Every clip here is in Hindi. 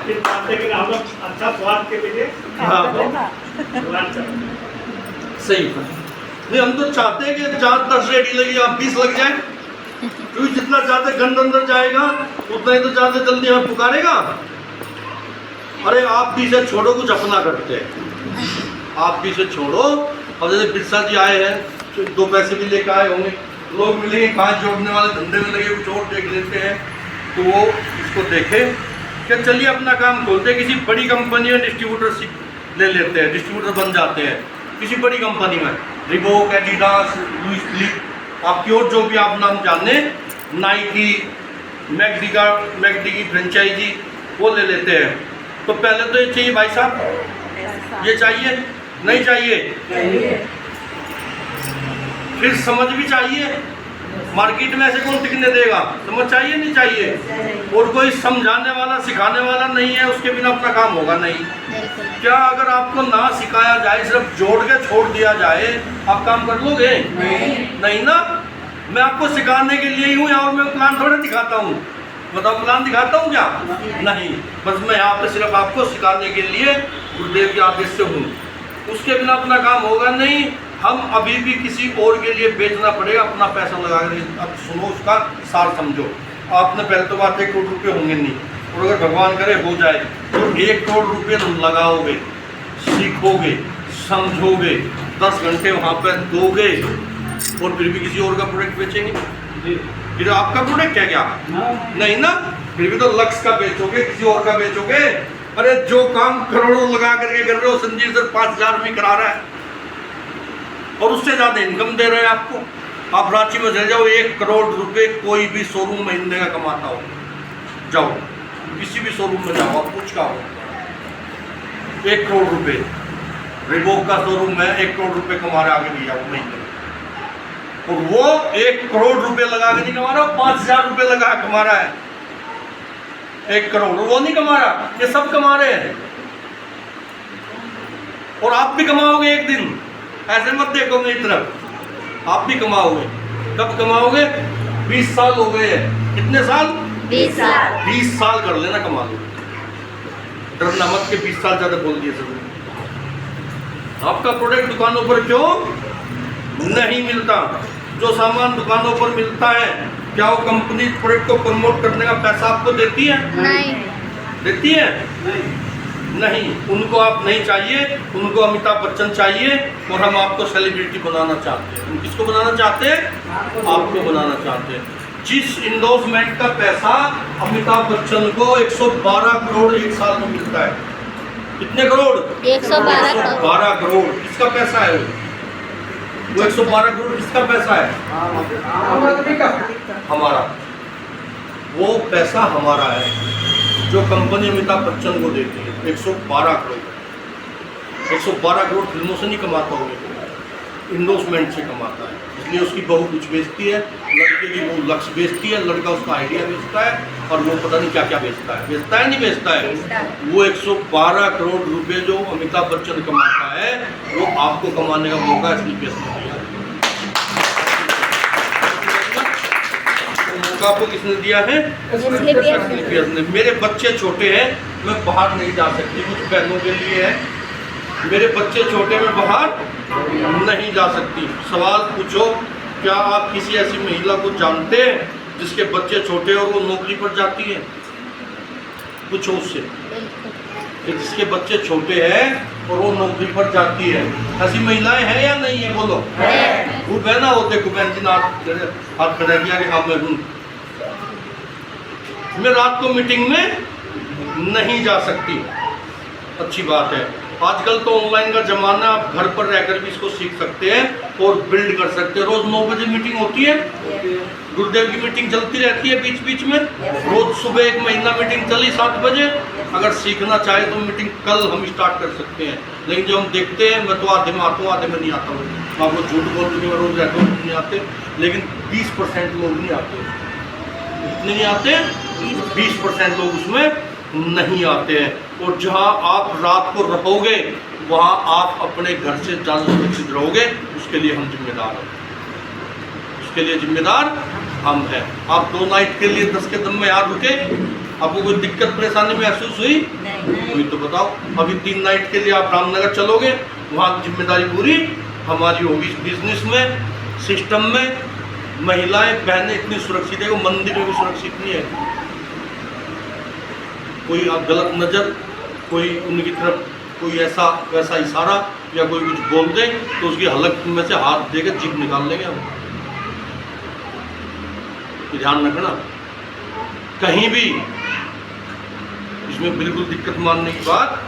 फिर चाहते कि हम लोग अच्छा स्वाद के लिए हाँ सही है। नहीं हम तो चाहते हैं कि 4-10 रेडी लगी आप 20 लग जाए, क्योंकि जितना ज़्यादा गंद अंदर जाएगा उतना ही तो ज़्यादा जल्दी हमें पुकारेगा। अरे आप भी इसे छोड़ो, कुछ अपना करते हैं, आप भी इसे छोड़ो। और जैसे बिरसा जी आए हैं तो 2 पैसे भी लेकर आए होंगे, लोग मिलेंगे कांच जोड़ने वाले धंधे में लगे कुछ और देख लेते हैं, तो वो इसको देखे कि चलिए अपना काम खोलते हैं, किसी बड़ी कंपनी में डिस्ट्रीब्यूटरशिप ले लेते हैं, डिस्ट्रीब्यूटर बन जाते हैं किसी बड़ी कंपनी में, रिबॉक, एडिडास, लुइस फिलिप, आपकी और जो भी आप नाम जाने, नाइकी, मैकडी की फ्रेंचाइजी वो ले लेते हैं। तो पहले तो ये चाहिए भाई साहब, ये चाहिए नहीं चाहिए, फिर समझ भी चाहिए। मार्केट में ऐसे कौन टिकने देगा, समझ चाहिए नहीं चाहिए, और कोई समझाने वाला सिखाने वाला नहीं है, उसके बिना अपना काम होगा नहीं। क्या अगर आपको ना सिखाया जाए, सिर्फ जोड़ के छोड़ दिया जाए, आप काम कर लोगे? नहीं ना। मैं आपको सिखाने के लिए ही हूँ और मैं प्लान थोड़ा दिखाता हूँ, बताओ प्लान दिखाता हूँ क्या? नहीं, बस मैं यहाँ पे सिर्फ आपको सिखाने के लिए गुरुदेव के आदेश से हूँ, उसके बिना अपना काम होगा नहीं। हम अभी भी किसी और के लिए बेचना पड़ेगा अपना पैसा लगा कर। अब सुनो, उसका सार समझो। आपने पहले तो बात 1 करोड़ रुपये होंगे नहीं, और अगर भगवान करे हो जाए तो 1 करोड़ रुपये लगाओगे, सीखोगे, समझोगे, 10 घंटे वहाँ पर दोगे, और फिर भी किसी और का प्रोडक्ट बेचेंगे? फिर आपका प्रोडक्ट है क्या? नहीं ना। फिर भी तो लक्ष्य का बेचोगे, किसी और का बेचोगे। अरे जो काम करोड़ों लगा करके कर रहे हो, संजीव सर 5,000 में करा रहा है और उससे ज़्यादा इनकम दे रहे हैं आपको। आप रांची में चले जाओ, 1 करोड़ रुपए कोई भी शोरूम महीने का कमाता हो, जाओ किसी भी शोरूम में जाओ, आप कुछ का हो, 1 करोड़ रुपए रिबॉक का शोरूम है, 1 करोड़ रुपए कमा रहे, आगे भी जाओ महीने में। और वो 1 करोड़ रुपए लगा के नहीं कमा रहा, 5,000 रुपए लगा कमा रहा है। 1 करोड़ वो नहीं कमा रहा, ये सब कमा रहे हैं। और आप भी कमाओगे एक दिन, ऐसे मत देखो मेरी तरफ, आप भी कमाओगे। कब कमाओगे? 20 साल हो गए हैं। कितने साल? 20 साल। 20 साल कर लेना, कमा लो। डरना मत के 20 साल ज़्यादा बोल दिए सब। आपका प्रोडक्ट दुकानों पर क्यों नहीं मिलता? जो सामान दुकानों पर मिलता है, क्या वो कंपनी प्रोडक्ट को प्रमोट करने का पैसा आपको देती है? नहीं देती है? नहीं। उनको आप नहीं चाहिए, उनको अमिताभ बच्चन चाहिए, और हम आपको सेलिब्रिटी बनाना चाहते हैं। हम किसको बनाना चाहते हैं? आपको बनाना चाहते हैं। जिस इंडोर्समेंट का पैसा अमिताभ बच्चन को 112 करोड़ 1 साल में मिलता है। कितने करोड़? 112 करोड़। किसका पैसा है वो 112 करोड़ किसका पैसा है? हमारा। वो पैसा हमारा है जो कंपनी अमिताभ बच्चन को देती है। 112 करोड़। 112 करोड़ फिल्मों से नहीं कमाता हो, इंडोर्समेंट से कमाता है। इसलिए उसकी बहू कुछ बेचती है, लड़के की बहू लक्ष्य बेचती है, लड़का उसका आइडिया बेचता है, और वो पता नहीं क्या क्या बेचता है। बेचता है नहीं बेचता है? वो 112 करोड़ रुपए जो अमिताभ बच्चन कमाता है, वो आपको कमाने का मौका इसलिए बेचना दिया। मौका आपको किसने दिया है? ने। मेरे बच्चे छोटे हैं, मैं बाहर नहीं जा सकती, कुछ बहनों के लिए है। मेरे बच्चे छोटे, मैं बाहर नहीं जा सकती। सवाल पूछो, क्या आप किसी ऐसी महिला को जानते हैं जिसके बच्चे छोटे और वो नौकरी पर जाती है? पूछो उससे कि जिसके बच्चे छोटे हैं और वो नौकरी पर जाती है। ऐसी महिलाएं हैं या नहीं है? बोलो। वो बहना होते कुबैन जी हाथ खड़ा किया कि हाँ मैं हूँ। मैं रात को मीटिंग में नहीं जा सकती। अच्छी बात है। आजकल तो ऑनलाइन का ज़माना, आप घर पर रहकर भी इसको सीख सकते हैं और बिल्ड कर सकते हैं। रोज़ 9 बजे मीटिंग होती है, गुरुदेव की मीटिंग चलती रहती है बीच बीच में। रोज़ सुबह 1 महीना मीटिंग चली 7 बजे। अगर सीखना चाहे तो मीटिंग कल हम स्टार्ट कर सकते हैं। लेकिन जो हम देखते हैं, मैं तो आधे में आता हूँ, आधे में नहीं आता हूँ। मैं आपको झूठ बोल दूँगी, मैं रोज़ रहता हूँ नहीं आते, लेकिन 20% लोग नहीं आते। इतने नहीं आते, 20% लोग उसमें नहीं आते हैं। और जहाँ आप रात को रहोगे, वहाँ आप अपने घर से ज़्यादा सुरक्षित रहोगे। उसके लिए हम जिम्मेदार हैं, उसके लिए जिम्मेदार हम हैं। आप 2 नाइट के लिए 10 के दम में यहाँ रुके, आपको कोई दिक्कत परेशानी महसूस हुई? हुई तो बताओ। अभी 3 नाइट के लिए आप रामनगर चलोगे, वहाँ की जिम्मेदारी पूरी हमारी होगी। बिजनेस में, सिस्टम में महिलाएं बहनें इतनी सुरक्षित है, वो मंदिर में भी सुरक्षित नहीं है। कोई आप गलत नज़र, कोई उनकी तरफ कोई ऐसा वैसा इशारा या कोई कुछ बोल दे तो उसकी हलक में से हाथ देकर जीभ निकाल लेंगे हम। ध्यान रखना, कहीं भी इसमें बिल्कुल दिक्कत मानने की बात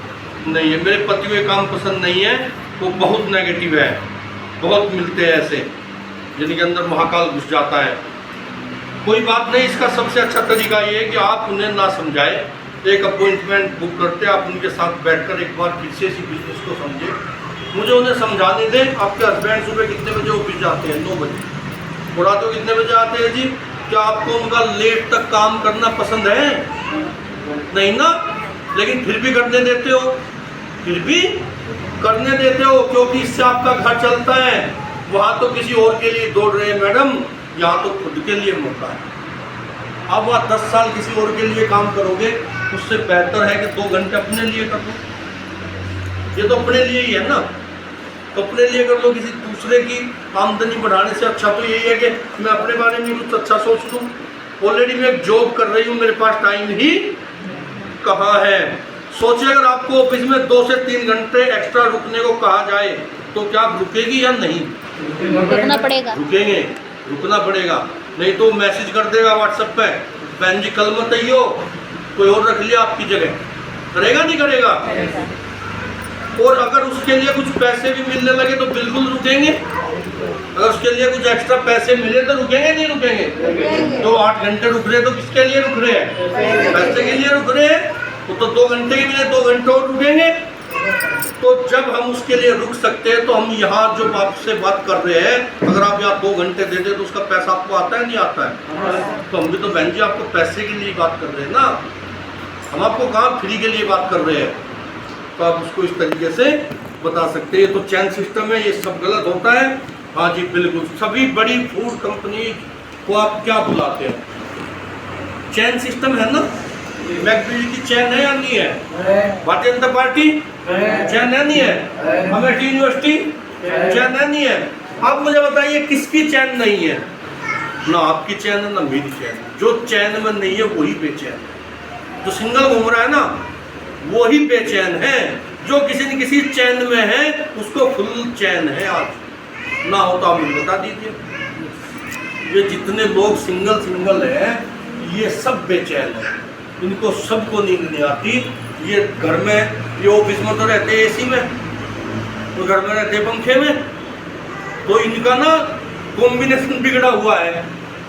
नहीं है। मेरे पति को ये काम पसंद नहीं है, वो बहुत नेगेटिव है, बहुत मिलते हैं ऐसे जिनके अंदर महाकाल घुस जाता है। कोई बात नहीं, इसका सबसे अच्छा तरीका ये है कि आप उन्हें ना समझाए, एक अपॉइंटमेंट बुक करते, आप उनके साथ बैठकर एक बार फिर से इसी बिजनेस को समझे। मुझे उन्हें समझाने दें। आपके हस्बैंड सुबह कितने बजे ऑफिस जाते हैं? 9 बजे। और रात को कितने बजे आते हैं जी? क्या आपको उनका लेट तक काम करना पसंद है? नहीं ना, लेकिन फिर भी करने देते हो, फिर भी करने देते हो, क्योंकि इससे आपका घर चलता है। वहाँ तो किसी और के लिए दौड़ रहे हैं मैडम, यहाँ तो खुद के लिए मौका है। अब वहाँ 10 साल किसी और के लिए काम करोगे, उससे बेहतर है कि 2 घंटे अपने लिए कर लो। ये तो अपने लिए ही है ना, तो अपने लिए कर लो। किसी दूसरे की आमदनी बढ़ाने से अच्छा तो यही है कि मैं अपने बारे में कुछ अच्छा सोच लूँ। ऑलरेडी मैं एक जॉब कर रही हूँ, मेरे पास टाइम ही कहाँ है। सोचिए, अगर आपको ऑफिस में 2 से 3 घंटे एक्स्ट्रा रुकने को कहा जाए तो क्या आप रुकेगी या नहीं? रुकना पड़ेगा। रुकेंगे, रुकना पड़ेगा। नहीं तो मैसेज कर देगा व्हाट्सएप पे, बहन जी कल मत आइयो, कोई और रख लिया आपकी जगह। करेगा नहीं करेगा? और अगर उसके लिए कुछ पैसे भी मिलने लगे तो बिल्कुल रुकेंगे। अगर उसके लिए कुछ एक्स्ट्रा पैसे मिले तो रुकेंगे नहीं रुकेंगे? तो 8 घंटे रुक रहे तो किसके लिए रुक रहे हैं? पैसे के लिए रुक रहे हैं। तो 2 घंटे के लिए 2 घंटे और रुकेंगे। तो जब हम उसके लिए रुक सकते हैं तो हम यहाँ जो आपसे बात कर रहे हैं, अगर आप यहाँ 2 घंटे दे दें तो उसका पैसा आपको आता है नहीं आता है? तो हम भी तो बहन जी आपको पैसे के लिए बात कर रहे हैं ना, हम आपको कहाँ फ्री के लिए बात कर रहे हैं। तो आप उसको इस तरीके से बता सकते हैं। ये तो चैन सिस्टम है, ये सब गलत होता है। हाँ जी बिल्कुल। सभी बड़ी फूड कंपनी को आप क्या बुलाते हैं? चैन सिस्टम है ना। मैकडी की चैन है या नहीं है? भारतीय जनता पार्टी चैन है नहीं है? अमेठी यूनिवर्सिटी चैन है नहीं है? आप मुझे बताइए किसकी चैन नहीं है? ना आपकी चैन है ना मेरी चैन। जो चैन में नहीं है वही बेचैन है। जो सिंगल घूम रहा है ना वही बेचैन है। जो किसी न किसी चैन में है उसको फुल चैन है। आज ना हो तो आप मुझे बता दीजिए। ये जितने लोग सिंगल हैं ये सब बेचैन है, इनको सबको नींद नहीं आती। ये घर में, ये ऑफिस में तो रहते हैं एसी में, तो घर में रहते हैं पंखे में, तो इनका ना कॉम्बिनेशन बिगड़ा हुआ है।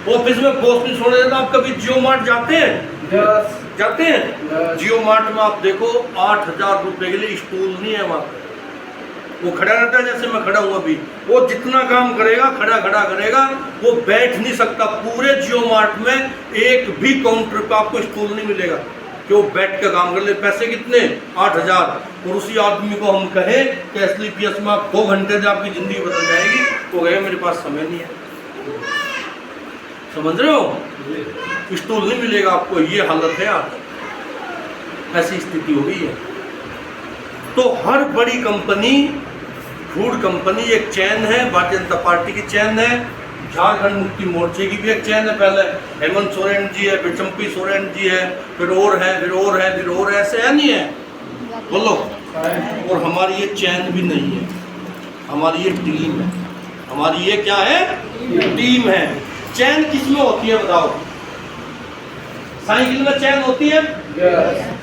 ऑफिस में बॉस नहीं सोने देता। आप कभी जियो मार्ट जाते हैं? जाते हैं? जियो मार्ट में आप देखो 8,000 रुपये के लिए स्टूल नहीं है वहाँ पे। वो खड़ा रहता है जैसे मैं खड़ा हूँ अभी। वो जितना काम करेगा खड़ा करेगा, वो बैठ नहीं सकता। पूरे जियो मार्ट में एक भी काउंटर पे आपको स्टूल नहीं मिलेगा कि वो बैठ के काम कर ले। पैसे कितने? 8,000। और उसी आदमी को हम कहें कि SLPS में आप 2 घंटे से आपकी ज़िंदगी बदल जाएगी, तो कहे मेरे पास समय नहीं है। समझ रहे हो? स्टूल नहीं मिलेगा आपको, ये हालत है आज, ऐसी स्थिति हो गई है। तो हर बड़ी कंपनी, फूड कंपनी एक चैन है। भारतीय जनता पार्टी की चैन है, झारखंड मुक्ति मोर्चे की भी एक चैन है। पहले हेमंत सोरेन जी है, फिर चंपी सोरेन जी है, फिर और है, फिर और है, फिर और है, ऐसे है नहीं है? बोलो। और हमारी ये चैन भी नहीं है, हमारी ये टीम है। हमारी ये क्या है? टीम है। चैन किस में होती है बताओ? साइकिल में चैन होती है?